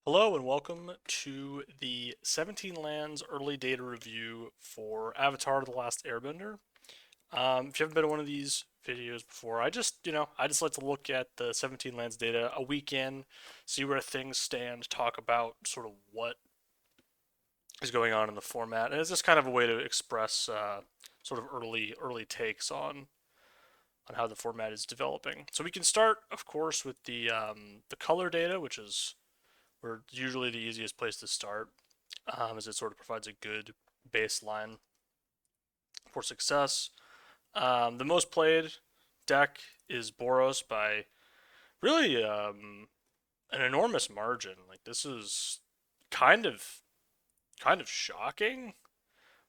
Hello and welcome to the 17 Lands early data review for Avatar: The Last Airbender. If you haven't been to one of these videos before, I just like to look at the 17 Lands data a week in, see where things stand, talk about sort of what is going on in the format, and it's just kind of a way to express sort of early takes on how the format is developing. So we can start, of course, with the color data, which is we're usually the easiest place to start, as it sort of provides a good baseline for success. The most played deck is Boros by really an enormous margin. Like this is kind of kind of shocking.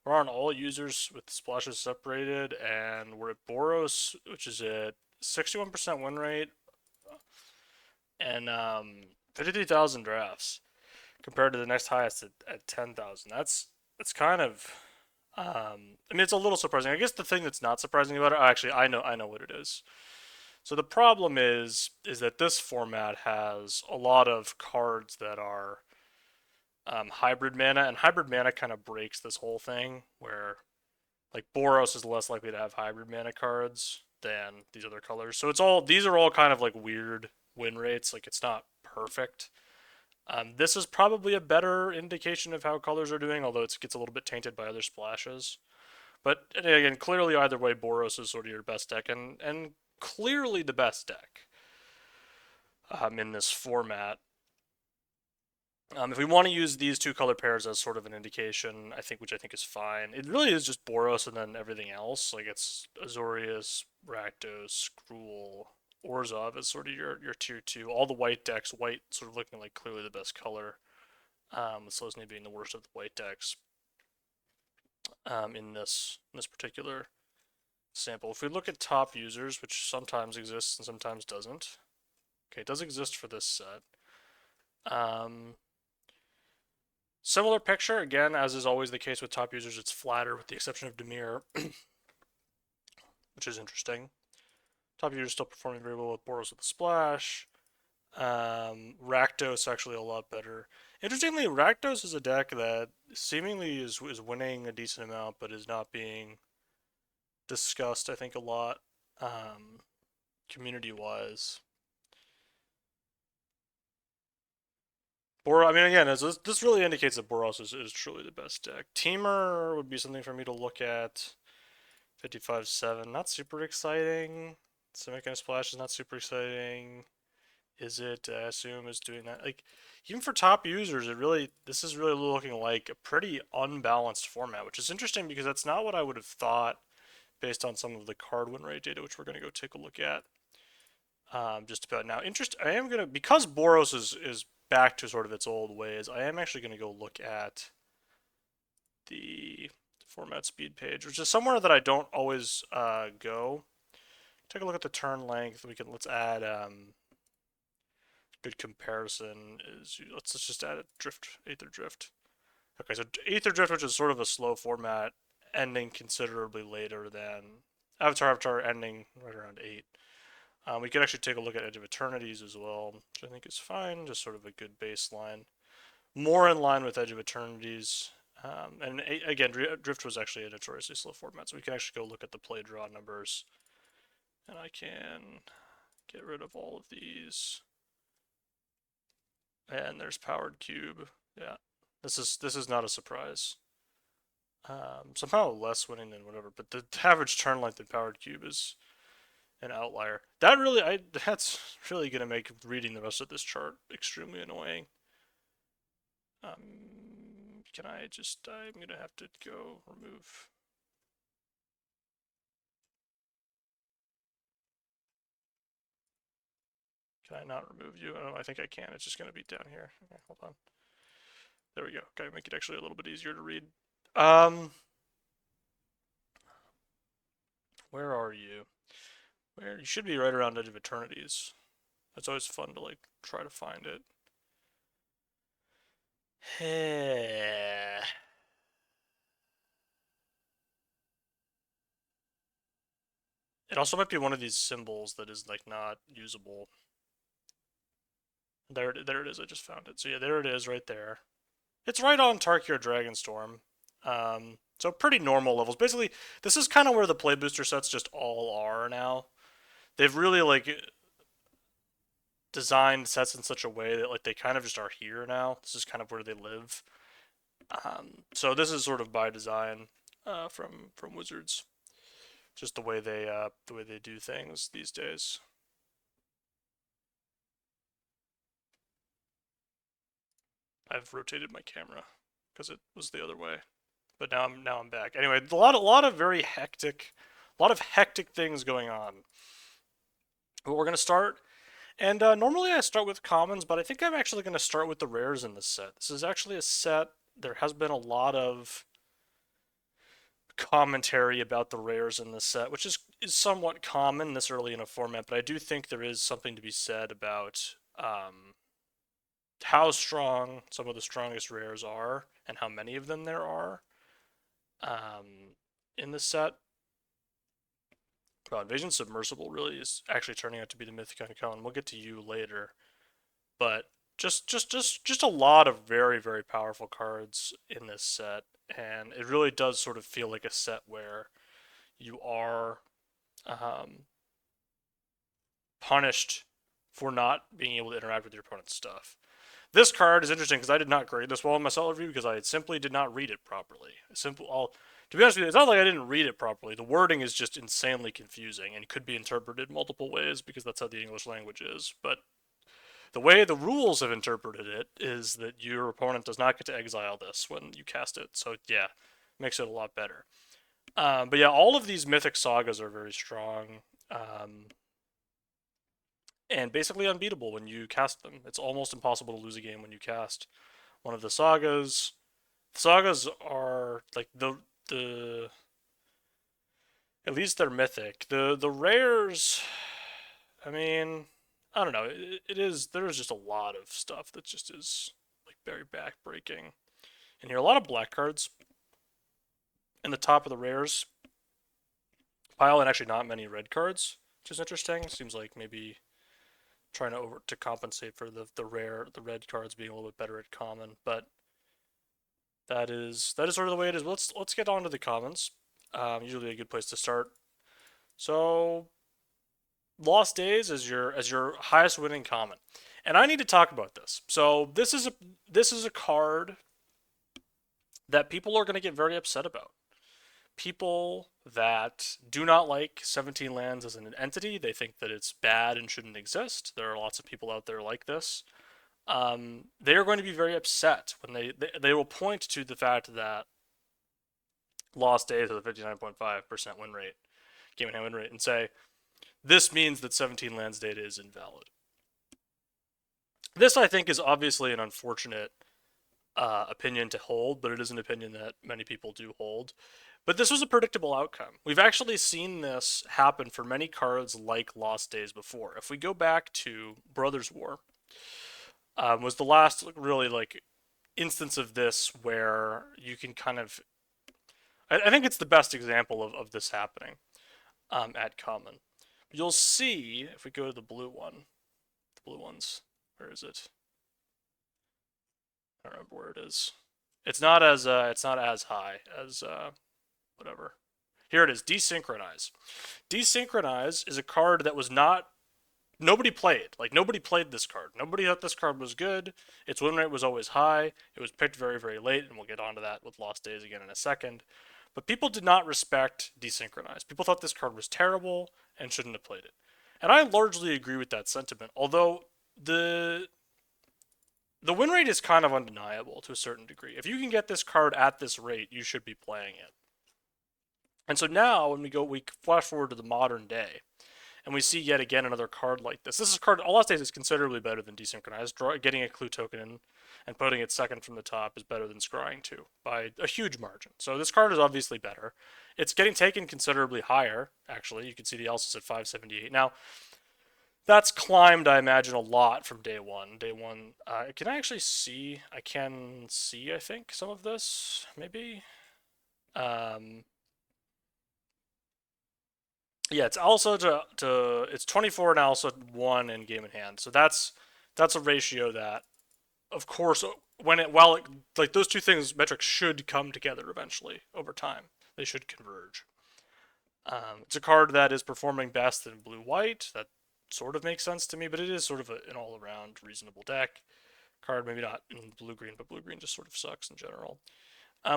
We're on all users with splashes separated, and we're at Boros, which is at 61% win rate and 53,000 drafts, compared to the next highest at 10,000. That's kind of I mean, it's a little surprising. I guess the thing that's not surprising about it, actually, I know what it is. So the problem is that this format has a lot of cards that are hybrid mana, and hybrid mana kind of breaks this whole thing. Where like Boros is less likely to have hybrid mana cards than these other colors. So these are all kind of like weird win rates. Like it's not perfect. This is probably a better indication of how colors are doing, although it gets a little bit tainted by other splashes. But again, clearly either way, Boros is sort of your best deck, and clearly the best deck in this format. If we want to use these two color pairs as sort of an indication, which I think is fine. It really is just Boros and then everything else. Like it's Azorius, Rakdos, Skrull, Orzhov is sort of your tier two. All the white decks, white sort of looking like clearly the best color, with Selesnya being the worst of the white decks in this particular sample. If we look at top users, which sometimes exists and sometimes doesn't. Okay, it does exist for this set. Um, Similar picture, again, as is always the case with top users, it's flatter with the exception of Demir, which is interesting. Top users still performing very well with Boros with the Splash. Rakdos actually a lot better. Interestingly, Rakdos is a deck that seemingly is winning a decent amount, but is not being discussed, I think, a lot community wise. I mean, again, this really indicates that Boros is truly the best deck. Teamer would be something for me to look at. 55-7, not super exciting. Semiconductor Splash is not super exciting. Is it? I assume is doing that. Like, even for top users, this is really looking like a pretty unbalanced format, which is interesting because that's not what I would have thought based on some of the card win rate data, which we're going to go take a look at just about now. I am gonna because Boros is back to sort of its old ways. I am actually going to go look at the format speed page, which is somewhere that I don't always go. Take a look at the turn length. Let's add good comparison is let's just add a drift, Aether Drift. Okay, so Aether Drift, which is sort of a slow format, ending considerably later than Avatar ending right around 8. We could actually take a look at Edge of Eternities as well, which I think is fine, just sort of a good baseline. More in line with Edge of Eternities. And again, Drift was actually a notoriously slow format, so we can actually go look at the play draw numbers. And I can get rid of all of these. And there's Powered Cube. Yeah, this is not a surprise. Somehow less winning than whatever, but the average turn length in Powered Cube is an outlier. That's really gonna make reading the rest of this chart extremely annoying. Can I just? I'm gonna have to go remove. Can I not remove you? Oh, I think I can. It's just gonna be down here. Okay, hold on. There we go. Gotta make it actually a little bit easier to read. Um, where are you? Where you should be right around Edge of Eternities. It's always fun to like try to find it. It also might be one of these symbols that is like not usable. There it is. I just found it. So yeah, there it is right there. It's right on Tarkir Dragonstorm. So pretty normal levels. Basically, this is kind of where the play booster sets just all are now. They've really like designed sets in such a way that like they kind of just are here now. This is kind of where they live. So this is sort of by design from Wizards. Just the way they do things these days. I've rotated my camera because it was the other way, but now I'm back. Anyway, a lot of very hectic, a lot of hectic things going on. But we're gonna start, and normally I start with commons, but I think I'm actually gonna start with the rares in this set. This is actually a set. There has been a lot of commentary about the rares in this set, which is somewhat common this early in a format, but I do think there is something to be said about how strong some of the strongest rares are and how many of them there are in the set. Well, Invasion Submersible really is actually turning out to be the mythic icon. We'll get to you later, but just a lot of very powerful cards in this set, and it really does sort of feel like a set where you are um, punished for not being able to interact with your opponent's stuff. This card is interesting because I did not grade this well in my solo review because I simply did not read it properly. To be honest with you, it's not like I didn't read it properly. The wording is just insanely confusing and could be interpreted multiple ways because that's how the English language is. But the way the rules have interpreted it is that your opponent does not get to exile this when you cast it. So yeah, makes it a lot better. But yeah, all of these mythic sagas are very strong. And basically unbeatable when you cast them. It's almost impossible to lose a game when you cast one of the sagas. Sagas are like the at least they're mythic. The rares, I mean, I don't know. It is there's just a lot of stuff that just is like very backbreaking. And here a lot of black cards in the top of the rares pile, and actually not many red cards, which is interesting. Seems like maybe trying to compensate for the red cards being a little bit better at common, but that is sort of the way it is. Let's get on to the commons. Usually a good place to start. So Lost Days as your highest winning common, and I need to talk about this. So this is a card that people are going to get very upset about. People that do not like 17 lands as an entity, they think that it's bad and shouldn't exist. There are lots of people out there like this. They are going to be very upset when they will point to the fact that Lost Days with a 59.5% win rate, game in hand win rate, and say this means that 17 lands data is invalid. This, I think, is obviously an unfortunate opinion to hold, but it is an opinion that many people do hold. But this was a predictable outcome. We've actually seen this happen for many cards like Lost Days before. If we go back to Brothers War, was the last really like instance of this where you can kind of I think it's the best example of this happening at common. You'll see if we go to the blue one, the blue ones. Where is it? I don't remember where it is. It's not as high as whatever. Here it is. Desynchronize. Desynchronize is a card that was not nobody played. Like nobody played this card. Nobody thought this card was good. Its win rate was always high. It was picked very late, and we'll get onto that with Lost Days again in a second. But people did not respect Desynchronize. People thought this card was terrible and shouldn't have played it. And I largely agree with that sentiment. Although the win rate is kind of undeniable to a certain degree. If you can get this card at this rate, you should be playing it. And so now when we flash forward to the modern day, and we see yet again another card like this. This is a card, Lost Days is considerably better than Desynchronized. Getting a clue token in and putting it second from the top is better than scrying 2 by a huge margin. So this card is obviously better. It's getting taken considerably higher, actually. You can see the Elsa's at 578. Now, that's climbed, I imagine, a lot from day one. Day one, can I actually see? I can see, I think, some of this, maybe? Um, yeah, it's also to it's 24 and also 1 in game in hand. So That's a ratio that, of course, when it while it, like those two things metrics should come together eventually over time. They should converge. It's a card that is performing best in blue white. That sort of makes sense to me, but it is sort of an all around reasonable deck card. Maybe not in blue green, but blue green just sort of sucks in general.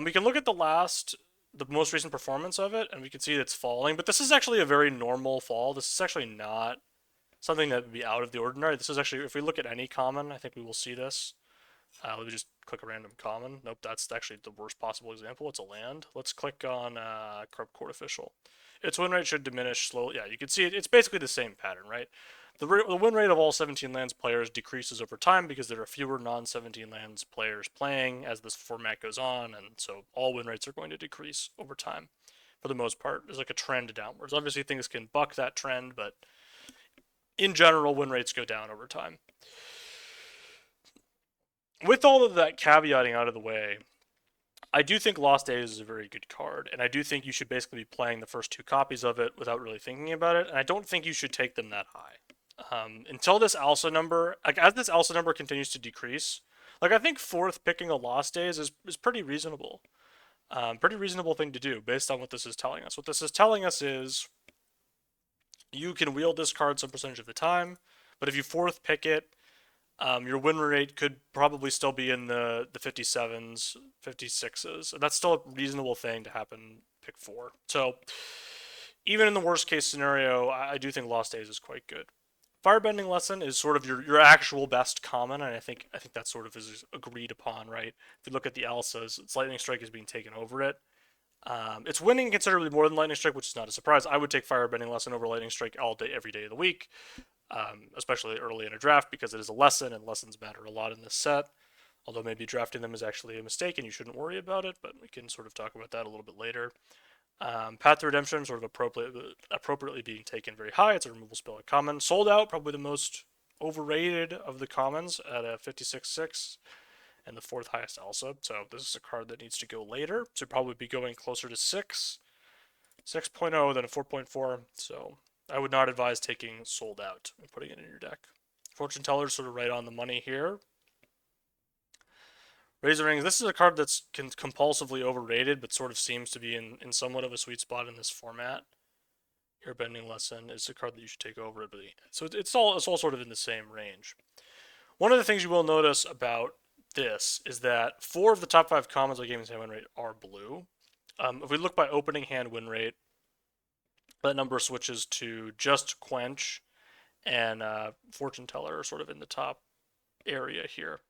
We can look at the most recent performance of it, and we can see it's falling. But this is actually a very normal fall. This is actually not something that would be out of the ordinary. This is actually, if we look at any common, I think we will see this. Let me just click a random common. Nope, that's actually the worst possible example. It's a land. Let's click on Corrupt Court Official. Its win rate should diminish slowly. Yeah, you can see it's basically the same pattern, right? The win rate of all 17 lands players decreases over time because there are fewer non 17 lands players playing as this format goes on, and so all win rates are going to decrease over time for the most part. There's like a trend downwards. Obviously, things can buck that trend, but in general, win rates go down over time. With all of that caveating out of the way, I do think Lost Days is a very good card, and I do think you should basically be playing the first two copies of it without really thinking about it, and I don't think you should take them that high. Until this ALSA number, like as this ALSA number continues to decrease, like I think fourth picking a Lost Days is pretty reasonable. Pretty reasonable thing to do based on what this is telling us. What this is telling us is you can wield this card some percentage of the time, but if you fourth pick it, your win rate could probably still be in the 57s, 56s. That's still a reasonable thing to happen pick four. So even in the worst case scenario, I do think Lost Days is quite good. Firebending Lesson is sort of your actual best common, and I think that sort of is agreed upon, right? If you look at the Elsas, its Lightning Strike is being taken over it. It's winning considerably more than Lightning Strike, which is not a surprise. I would take Firebending Lesson over Lightning Strike all day, every day of the week, especially early in a draft because it is a lesson, and lessons matter a lot in this set. Although maybe drafting them is actually a mistake, and you shouldn't worry about it. But we can sort of talk about that a little bit later. Path to Redemption, sort of appropriately being taken very high. It's a removal spell at common. Sold Out, probably the most overrated of the commons at a 56.6 and the fourth highest also. So this is a card that needs to go later. Should probably be going closer to 6.0 than a 4.4. So I would not advise taking Sold Out and putting it in your deck. Fortune Teller's sort of right on the money here. Razor Rings, this is a card that's compulsively overrated, but sort of seems to be in somewhat of a sweet spot in this format. Airbending Lesson is a card that you should take over, but so it's all sort of in the same range. One of the things you will notice about this is that 4 of the top 5 commons of Game's hand win rate are blue. If we look by opening hand win rate, that number switches to just Quench and Fortune Teller are sort of in the top area here.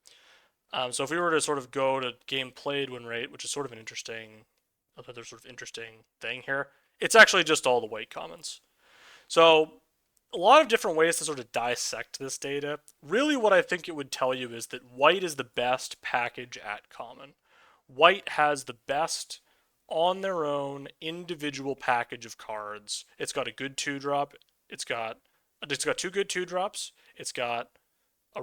So if we were to sort of go to game played win rate, which is sort of another sort of interesting thing here, it's actually just all the white commons. So a lot of different ways to sort of dissect this data. Really what I think it would tell you is that white is the best package at common. White has the best on their own individual package of cards. It's got a good 2-drop. It's got 2 good 2-drops. It's got a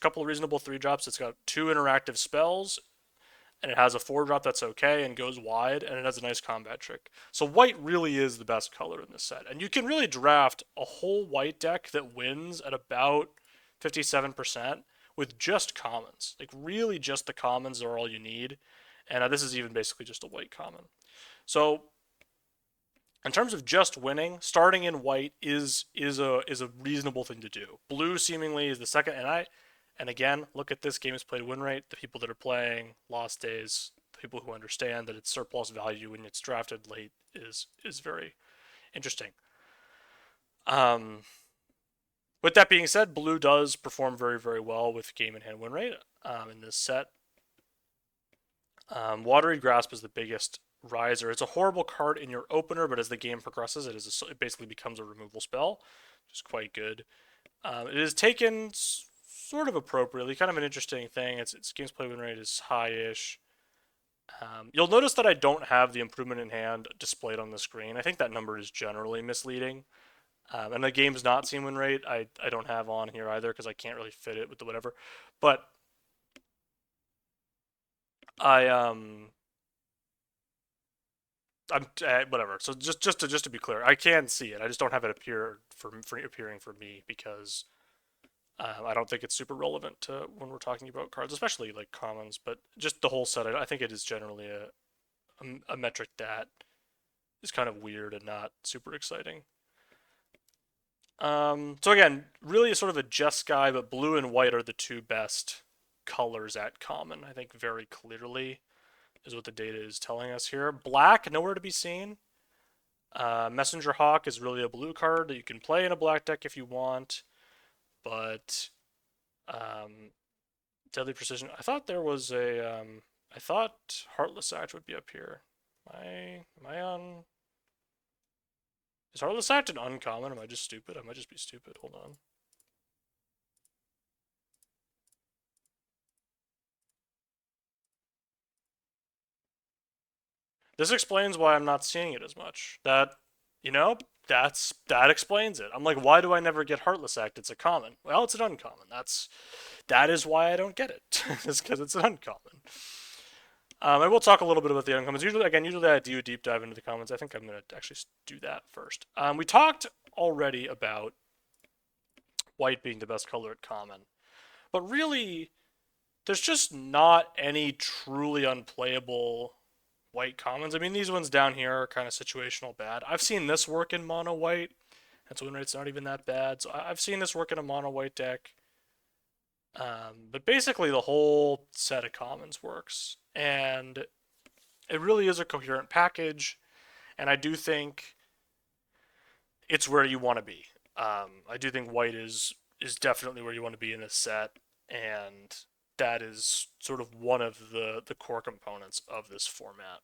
couple of reasonable 3-drops. It's got 2 interactive spells, and it has a 4-drop that's okay and goes wide, and it has a nice combat trick. So white really is the best color in this set, and you can really draft a whole white deck that wins at about 57% with just commons. Like really, just the commons are all you need, and this is even basically just a white common. So in terms of just winning, starting in white is a reasonable thing to do. Blue seemingly is the second, and again, look at this game's played win rate. The people that are playing Lost Days, the people who understand that it's surplus value when it's drafted late is very interesting. With that being said, blue does perform very, very well with game in hand win rate in this set. Watery Grasp is the biggest riser. It's a horrible card in your opener, but as the game progresses, it basically becomes a removal spell, which is quite good. It is taken sort of appropriately, kind of an interesting thing. Its game's play win rate is high-ish. You'll notice that I don't have the improvement in hand displayed on the screen. I think that number is generally misleading. And the game's not seen win rate, I don't have on here either because I can't really fit it with the whatever. But I'm whatever. So just to be clear, I can see it. I just don't have it appearing for me because I don't think it's super relevant to when we're talking about cards, especially like commons, but just the whole set. I think it is generally a metric that is kind of weird and not super exciting. So again, really sort of a just guy, but blue and white are the two best colors at common. I think very clearly is what the data is telling us here. Black, nowhere to be seen. Messenger Hawk is really a blue card that you can play in a black deck if you want, but um, Deadly Precision. I thought there was a. I thought Heartless Act would be up here. Am I on? Is Heartless Act an uncommon? Am I just stupid? I might just be stupid. Hold on. This explains why I'm not seeing it as much. You know, that explains it. I'm like, why do I never get Heartless Act? It's a common. Well, it's an uncommon. That is why I don't get it. It's because it's an uncommon. I will talk a little bit about the uncommons. Usually I do a deep dive into the commons. I think I'm going to actually do that first. We talked already about white being the best color at common, but really, there's just not any truly unplayable white commons. I mean, these ones down here are kind of situational bad. I've seen this work in mono white, and so win rate's not even that bad. So I've seen this work in a mono white deck. But basically, the whole set of commons works, and it really is a coherent package. And I do think it's where you want to be. I do think white is definitely where you want to be in this set, and that is sort of one of the core components of this format.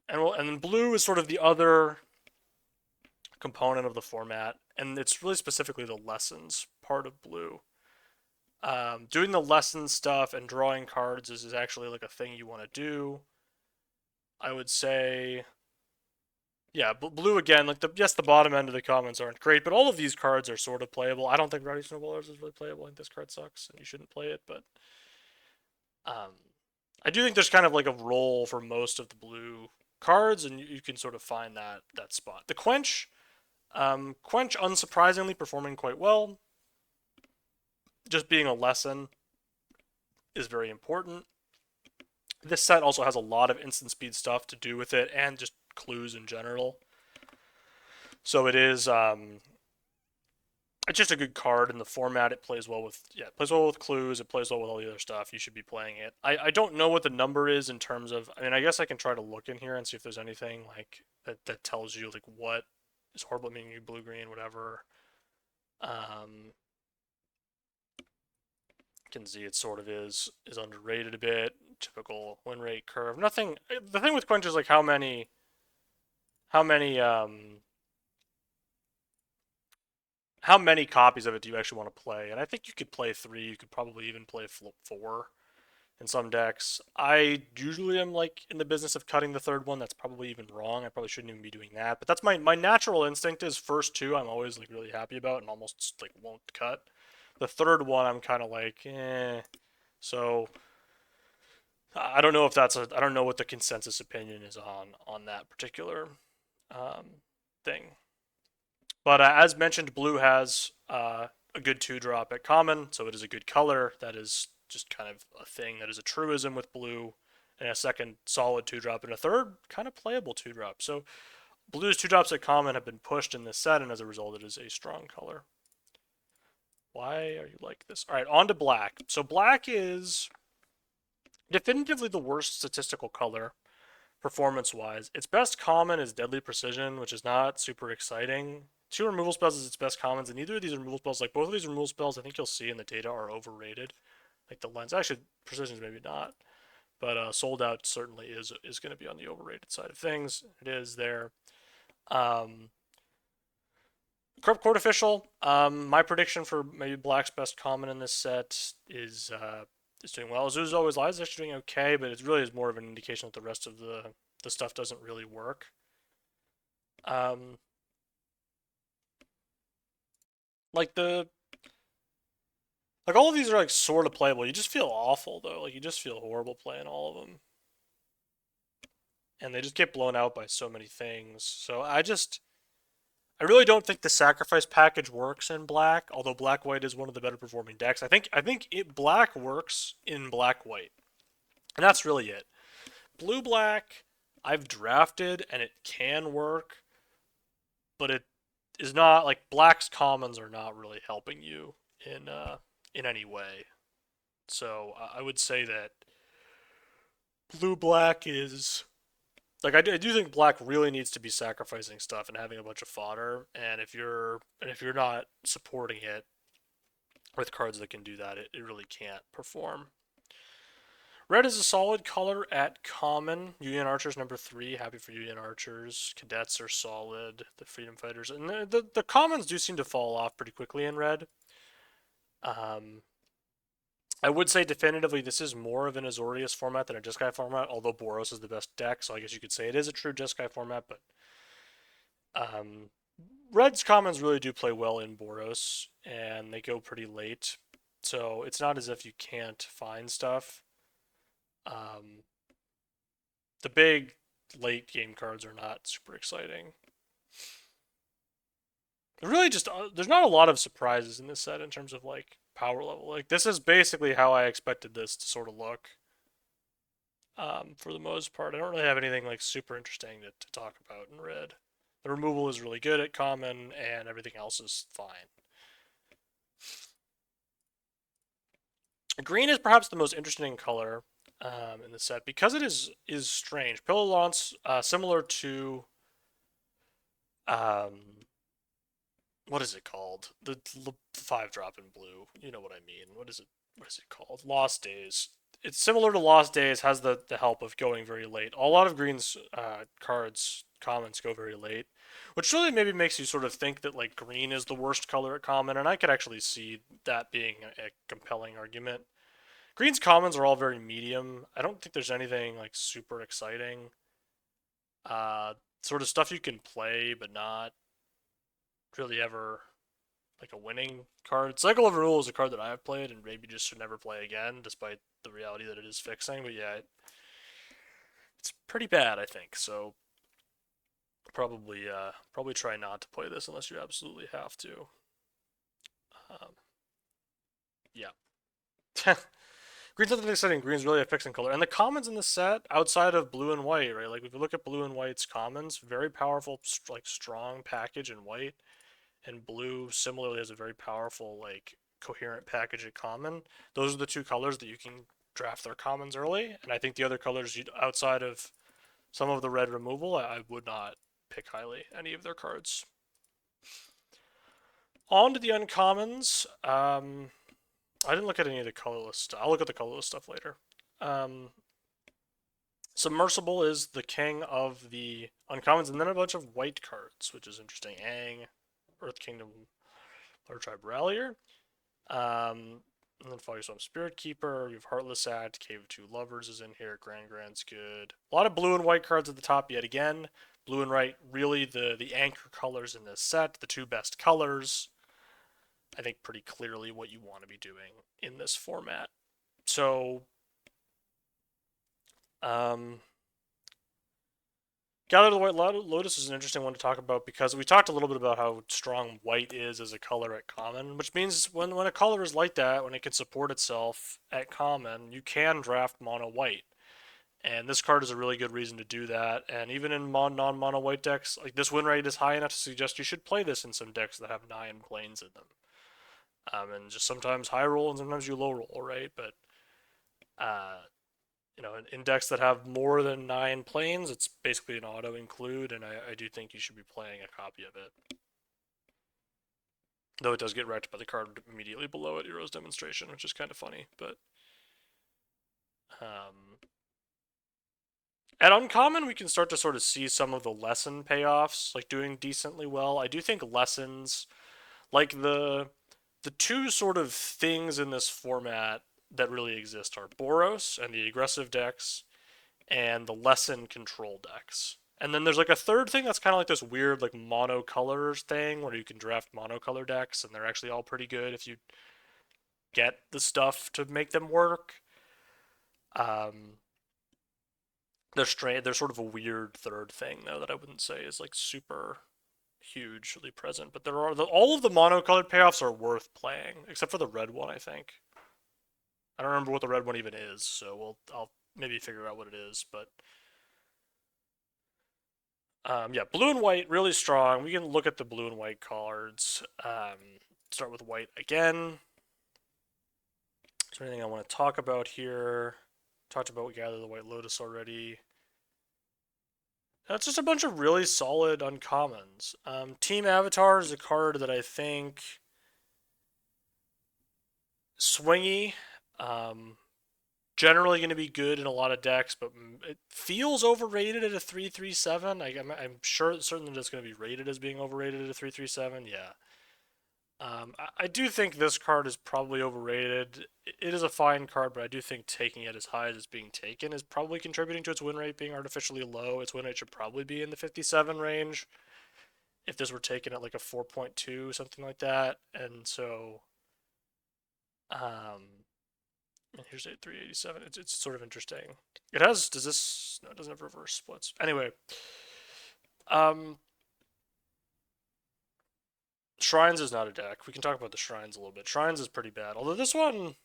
And then blue is sort of the other component of the format, and it's really specifically the lessons part of blue. Doing the lesson stuff and drawing cards is actually like a thing you want to do. I would say, yeah, blue again. Like the bottom end of the comments aren't great, but all of these cards are sort of playable. I don't think Rowdy Snowballers is really playable. I think this card sucks, and you shouldn't play it. But um, I do think there's kind of like a role for most of the blue cards, and you can sort of find that spot. The Quench unsurprisingly performing quite well. Just being a lesson is very important. This set also has a lot of instant speed stuff to do with it, and just clues in general. So it's just a good card in the format. It plays well with it plays well with clues. It plays well with all the other stuff. You should be playing it. I don't know what the number is in terms of. I mean, I guess I can try to look in here and see if there's anything like that tells you like what is horrible meaning you blue green whatever. Um, you can see it sort of is underrated a bit. Typical win rate curve. Nothing. The thing with Quench is like how many how many copies of it do you actually want to play? And I think you could play 3. You could probably even play 4 in some decks. I usually am like in the business of cutting the third one. That's probably even wrong. I probably shouldn't even be doing that. But that's my natural instinct is first 2 I'm always like really happy about and almost like won't cut. The third one I'm kind of like eh. So I don't know if I don't know what the consensus opinion is on that particular thing. But as mentioned, blue has a good 2 drop at common, so it is a good color. That is just kind of a thing that is a truism with blue. And a second solid 2 drop, and a third kind of playable 2 drop. So blue's 2 drops at common have been pushed in this set, and as a result, it is a strong color. Why are you like this? All right, on to black. So black is definitively the worst statistical color performance-wise. Its best common is Deadly Precision, which is not super exciting. 2 removal spells is its best commons, and neither of these removal spells, like both of these removal spells, I think you'll see in the data are overrated. Like the lens, actually, Precision's maybe not, but Sold Out certainly is going to be on the overrated side of things. It is there. Corrupt Court Official. My prediction for maybe Black's best common in this set is doing well. Azusa Always Lies is actually doing okay, but it really is more of an indication that the rest of the stuff doesn't really work. Um, like the like all of these are like sort of playable. You just feel awful though. Like you just feel horrible playing all of them, and they just get blown out by so many things. So I really don't think the sacrifice package works in black, although black white is one of the better performing decks. Black works in black white, and that's really it. Blue black, I've drafted and it can work, but it is not like black's commons are not really helping you in any way. So I would say that blue black is like I do think black really needs to be sacrificing stuff and having a bunch of fodder, and if you're not supporting it with cards that can do that, it really can't perform. Red is a solid color at common. Union Archers number 3. Happy for Union Archers. Cadets are solid. The Freedom Fighters and the commons do seem to fall off pretty quickly in red. Um, I would say definitively this is more of an Azorius format than a Jeskai format, although Boros is the best deck, so I guess you could say it is a true Jeskai format, but um, Red's commons really do play well in Boros, and they go pretty late, so it's not as if you can't find stuff. Um, the big late game cards are not super exciting. Really, just there's not a lot of surprises in this set in terms of like power level. Like this is basically how I expected this to sort of look. For the most part, I don't really have anything like super interesting to talk about in red. The removal is really good at common, and everything else is fine. Green is perhaps the most interesting color in the set because it is strange. Pillow Lance, similar to um, what is it called? The 5 drop in blue. You know what I mean. What is it? What is it called? Lost Days. It's similar to Lost Days. Has the help of going very late. A lot of Green's cards commons go very late, which really maybe makes you sort of think that like green is the worst color at common, and I could actually see that being a compelling argument. Green's commons are all very medium. I don't think there's anything like super exciting. Uh, Sort of stuff you can play, but not really ever like a winning card. Cycle of Renewal is a card that I have played and maybe just should never play again, despite the reality that it is fixing. But yeah, it's pretty bad, I think. So probably try not to play this unless you absolutely have to. Um, yeah. Green's nothing exciting. Green's really a fixing color, and the commons in the set outside of blue and white, right? Like if you look at blue and white's commons, very powerful, like strong package in white, and blue similarly has a very powerful like coherent package at common. Those are the two colors that you can draft their commons early, and I think the other colors outside of some of the red removal, I would not pick highly any of their cards. On to the uncommons. I didn't look at any of the colorless stuff. I'll look at the colorless stuff later. Um, Submersible is the king of the uncommons, and then a bunch of white cards, which is interesting. Aang, Earth Kingdom, Water Tribe Rallier. And then Foggy Swamp Spirit Keeper. We have Heartless Act. Cave of Two Lovers is in here. Grand's good. A lot of blue and white cards at the top yet again. Blue and white, really the anchor colors in this set. The two best colors. I think pretty clearly what you want to be doing in this format. So, um, Gather the White Lotus is an interesting one to talk about because we talked a little bit about how strong white is as a color at common, which means when a color is like that, when it can support itself at common, you can draft mono white. And this card is a really good reason to do that. And even in non-mono white decks, like this win rate is high enough to suggest you should play this in some decks that have 9 planes in them. And just sometimes high roll and sometimes you low roll, right? But uh, in decks that have more than 9 planes, it's basically an auto include, and I do think you should be playing a copy of it. Though it does get wrecked by the card immediately below it, Hero's Demonstration, which is kind of funny. But um, at uncommon, we can start to sort of see some of the lesson payoffs, like doing decently well. I do think lessons, like the two sort of things in this format that really exist are Boros and the aggressive decks, and the lesson control decks. And then there's like a third thing that's kind of like this weird like monocolors thing where you can draft monocolor decks and they're actually all pretty good if you get the stuff to make them work. Um, they're sort of a weird third thing though that I wouldn't say is like super hugely present, but there are all of the monocolored payoffs are worth playing, except for the red one, I think. I don't remember what the red one even is, so I'll maybe figure out what it is, but yeah, blue and white really strong. We can look at the blue and white cards. Start with white again. Is there anything I want to talk about here? Talked about Gather the White Lotus already. That's just a bunch of really solid uncommons. Team Avatar is a card that I think swingy. Um, Generally going to be good in a lot of decks, but it feels overrated at a 3/3/7. I'm sure certain that it's going to be rated as being overrated at a 3/3/7. Yeah. I do think this card is probably overrated. It is a fine card, but I do think taking it as high as it's being taken is probably contributing to its win rate being artificially low. Its win rate should probably be in the 57 range if this were taken at like a 4.2, something like that. And so, and here's a 387. It's sort of interesting. It has, does this, no, it doesn't have reverse splits. Anyway, um, Shrines is not a deck. We can talk about the Shrines a little bit. Shrines is pretty bad. Although this one,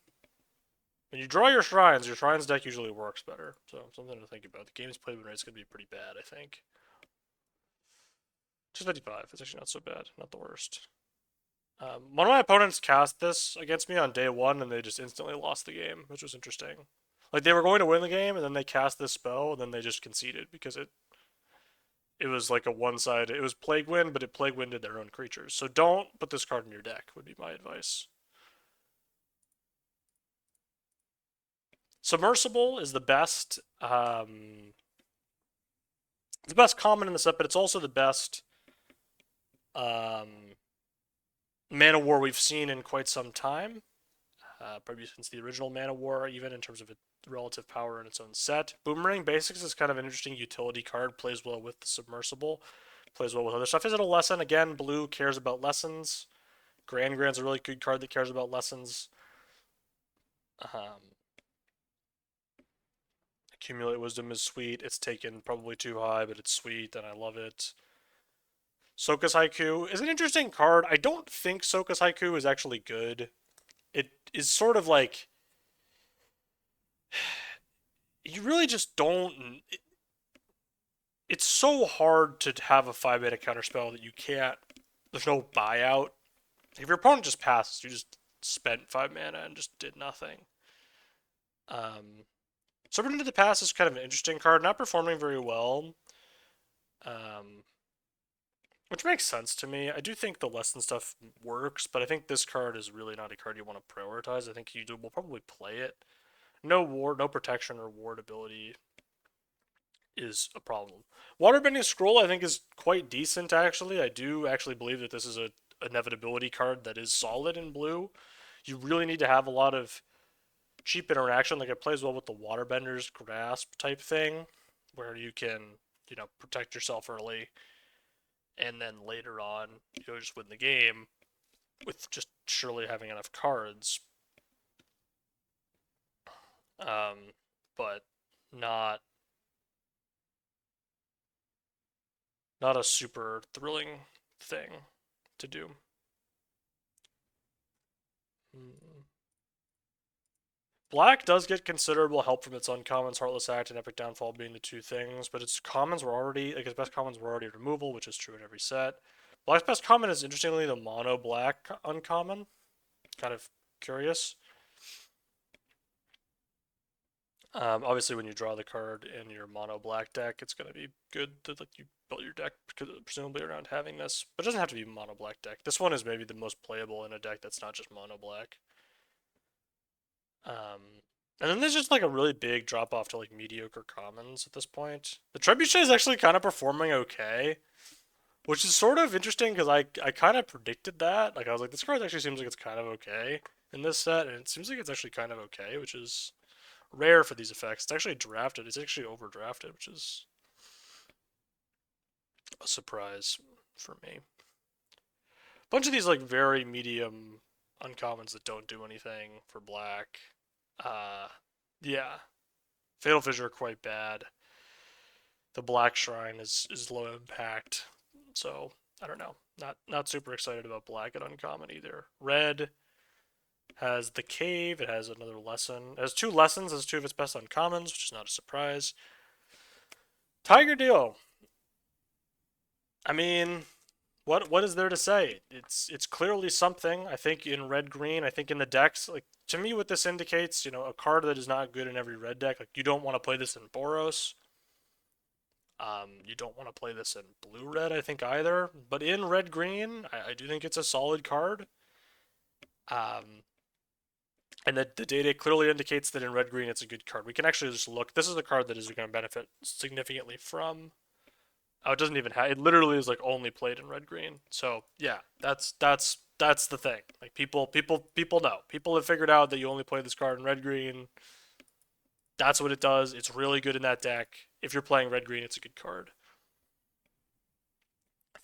when you draw your Shrines deck usually works better. So something to think about. The game's play win rate's going to be pretty bad, I think. Just 55. It's actually not so bad. Not the worst. One of my opponents cast this against me on day one, and they just instantly lost the game, which was interesting. Like, they were going to win the game, and then they cast this spell, and then they just conceded because it was like a one-side. It was Plague Wind, but it Plague Winded their own creatures. So don't put this card in your deck, would be my advice. Submersible is the best common in the set, but it's also the best Mana War we've seen in quite some time. Probably since the original Mana War, even in terms of its relative power in its own set. Boomerang Basics is kind of an interesting utility card. Plays well with the Submersible. Plays well with other stuff. Is it a lesson? Again, blue cares about lessons. Grand's a really good card that cares about lessons. Accumulate Wisdom is sweet. It's taken probably too high, but it's sweet, and I love it. Soka's Haiku is an interesting card. I don't think Soka's Haiku is actually good. It is sort of like you really just don't. It's so hard to have a 5-mana counterspell that you can't. There's no buyout. If your opponent just passes, you just spent 5 mana and just did nothing. Serpent into the Past is kind of an interesting card, not performing very well. Which makes sense to me. I do think the lesson stuff works, but I think this card is really not a card you want to prioritize. I think you will probably play it. No ward, no protection or ward ability is a problem. Waterbending Scroll I think is quite decent actually. I do actually believe that this is a inevitability card that is solid in blue. You really need to have a lot of cheap interaction. Like it plays well with the Waterbender's Grasp type thing, where you can, protect yourself early, and then later on you'll just win the game with just surely having enough cards. But not a super thrilling thing to do. Black does get considerable help from its uncommons, Heartless Act and Epic Downfall being the two things, but its commons were already, like its best commons were already removal, which is true in every set. Black's best common is interestingly the mono black uncommon. Kind of curious. Obviously, when you draw the card in your mono black deck, it's going to be good that you built your deck presumably around having this, but it doesn't have to be a mono black deck. This one is maybe the most playable in a deck that's not just mono black. And then there's just like a really big drop off to like mediocre commons at this point. The Trebuchet is actually kind of performing okay, which is sort of interesting because I kind of predicted that. Like I was like, this card actually seems like it's kind of okay in this set, and it seems like it's actually kind of okay, which is rare for these effects. It's actually drafted. It's actually overdrafted, which is a surprise for me. A bunch of these like very medium uncommons that don't do anything for black. Yeah. Fatal Fissure are quite bad. The Black Shrine is low impact. So I don't know. Not super excited about black at uncommon either. Red has the cave. It has another lesson. It has two lessons as two of its best uncommons, which is not a surprise. Tiger Deal. I mean, what is there to say? It's clearly something. I think in red green. I think in the decks, like to me, what this indicates, a card that is not good in every red deck. Like you don't want to play this in Boros. You don't want to play this in blue red, I think either. But in red green, I do think it's a solid card. Um, and the data clearly indicates that in red green it's a good card. We can actually just look. This is a card that is going to benefit significantly from. Oh, it doesn't even have. It literally is like only played in red green. So yeah, that's the thing. Like people know. People have figured out that you only play this card in red green. That's what it does. It's really good in that deck. If you're playing red green, it's a good card.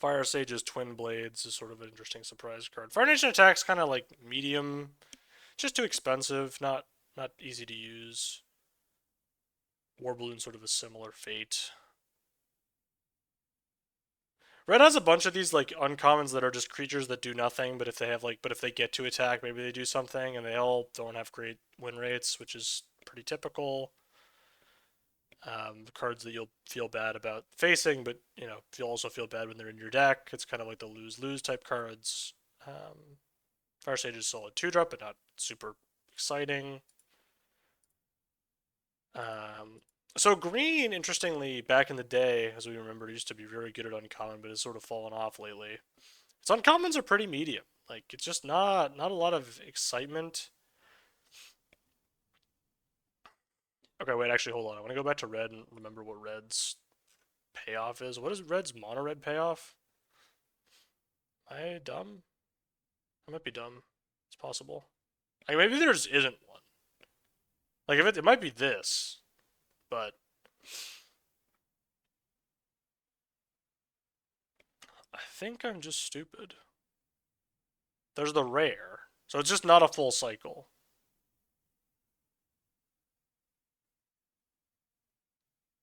Fire Sage's Twin Blades is sort of an interesting surprise card. Fire Nation Attack's kind of like medium, just too expensive, not easy to use. Warbloon sort of a similar fate. Red has a bunch of these like uncommons that are just creatures that do nothing, but if they get to attack, maybe they do something, and they all don't have great win rates, which is pretty typical. Cards that you'll feel bad about facing, but you'll also feel bad when they're in your deck. It's kind of like the lose-lose type cards. Fire Sage is solid 2-drop, but not super exciting. So green, interestingly, back in the day, as we remember, used to be very good at uncommon, but has sort of fallen off lately. Its uncommons are pretty medium. Like it's just not a lot of excitement. Okay, wait, actually, hold on. I want to go back to red and remember what red's payoff is. What is red's mono red payoff? Am I dumb? I might be dumb. It's possible. Like maybe there just isn't one. Like if it might be this, but I think I'm just stupid. There's the rare, so it's just not a full cycle.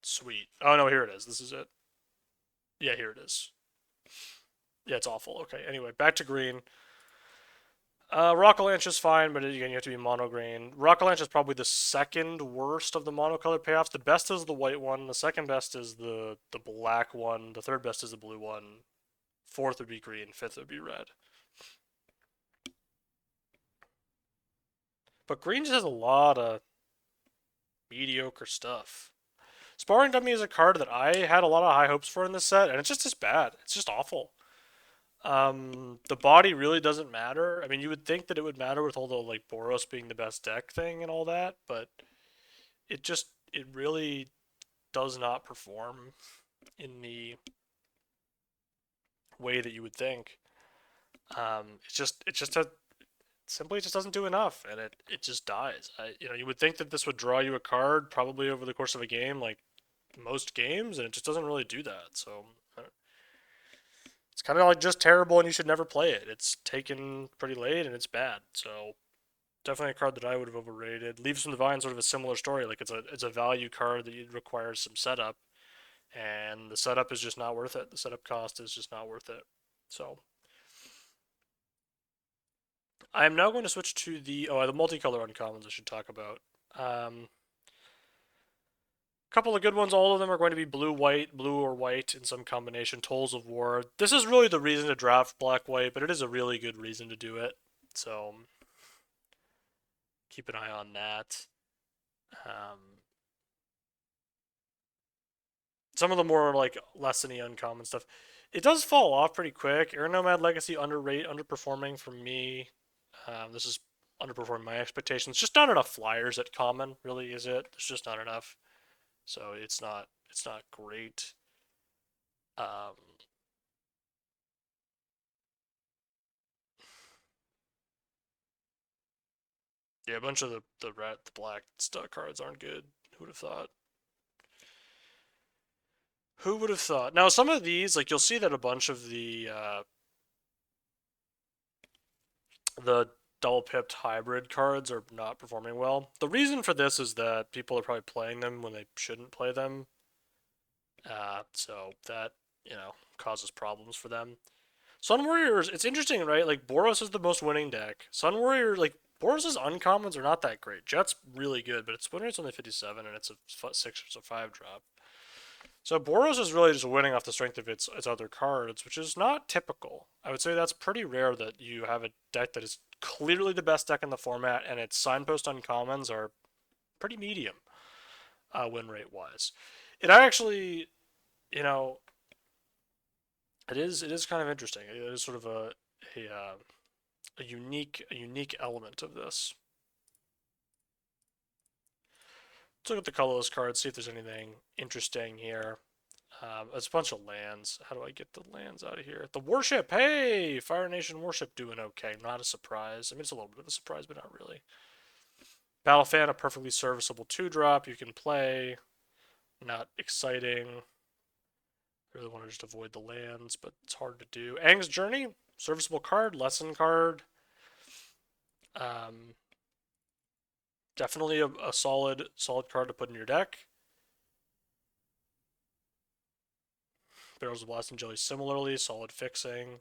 Sweet. Oh no, here it is. This is it. Yeah, here it is. Yeah, it's awful. Okay, anyway, back to green. Rockalanche is fine, but again, you have to be mono green. Rockalanche is probably the second worst of the monocolor payoffs. The best is the white one. The second best is the black one. The third best is the blue one. Fourth would be green. Fifth would be red. But green just has a lot of mediocre stuff. Sparring Dummy is a card that I had a lot of high hopes for in this set, and it's just as bad. It's just awful. The body really doesn't matter. I mean, you would think that it would matter with all the like Boros being the best deck thing and all that, but it really does not perform in the way that you would think. It just doesn't do enough, and it just dies. You would think that this would draw you a card probably over the course of a game, like most games, and it just doesn't really do that. So it's kind of like just terrible, and you should never play it. It's taken pretty late, and it's bad. So definitely a card that I would have overrated. Leaves from the Vine sort of a similar story. Like it's a value card that requires some setup, and the setup is just not worth it. The setup cost is just not worth it. So I am now going to switch to the multicolor uncommons I should talk about. Couple of good ones. All of them are going to be blue, white, blue or white in some combination. Tolls of War. This is really the reason to draft black, white, but it is a really good reason to do it. So keep an eye on that. Um, some of the more like lessony uncommon stuff. It does fall off pretty quick. Air Nomad Legacy underperforming for me. This is underperforming my expectations. Just not enough flyers at common, really, is it? There's just not enough. So it's not great. Um, yeah, a bunch of the black stuck cards aren't good. Who would have thought? Who would have thought? Now some of these, like you'll see that a bunch of the double pipped hybrid cards are not performing well. The reason for this is that people are probably playing them when they shouldn't play them. So that causes problems for them. Sun Warriors, it's interesting, right? Like Boros is the most winning deck. Sun Warrior, like Boros's uncommons are not that great. Jet's really good, but its win rate's only 57, and it's a 6 or 5 drop. So Boros is really just winning off the strength of its other cards, which is not typical. I would say that's pretty rare that you have a deck that is clearly the best deck in the format, and its signpost uncommons are pretty medium win rate wise. It actually, you know, it is kind of interesting. It is sort of a, uh, a unique element of this. Let's look at the colorless cards, see if there's anything interesting here. There's a bunch of lands. How do I get the lands out of here? The warship, hey! Fire Nation warship doing okay. Not a surprise. I mean, it's a little bit of a surprise, but not really. Battle Fan, a perfectly serviceable 2-drop you can play. Not exciting. Really want to just avoid the lands, but it's hard to do. Aang's Journey, serviceable card, lesson card. Um, definitely a solid card to put in your deck. Barrels of Blast and Jelly similarly, solid fixing.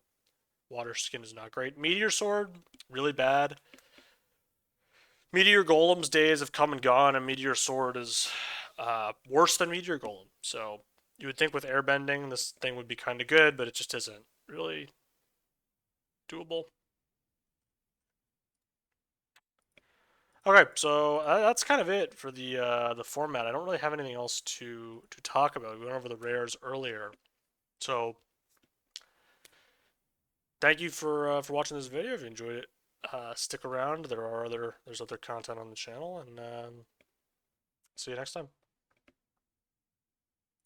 Water Skin is not great. Meteor Sword, really bad. Meteor Golem's days have come and gone, and Meteor Sword is worse than Meteor Golem. So you would think with airbending, this thing would be kind of good, but it just isn't really doable. Okay, so that's kind of it for the format. I don't really have anything else to talk about. We went over the rares earlier, so thank you for watching this video. If you enjoyed it, stick around. There's other content on the channel, and see you next time.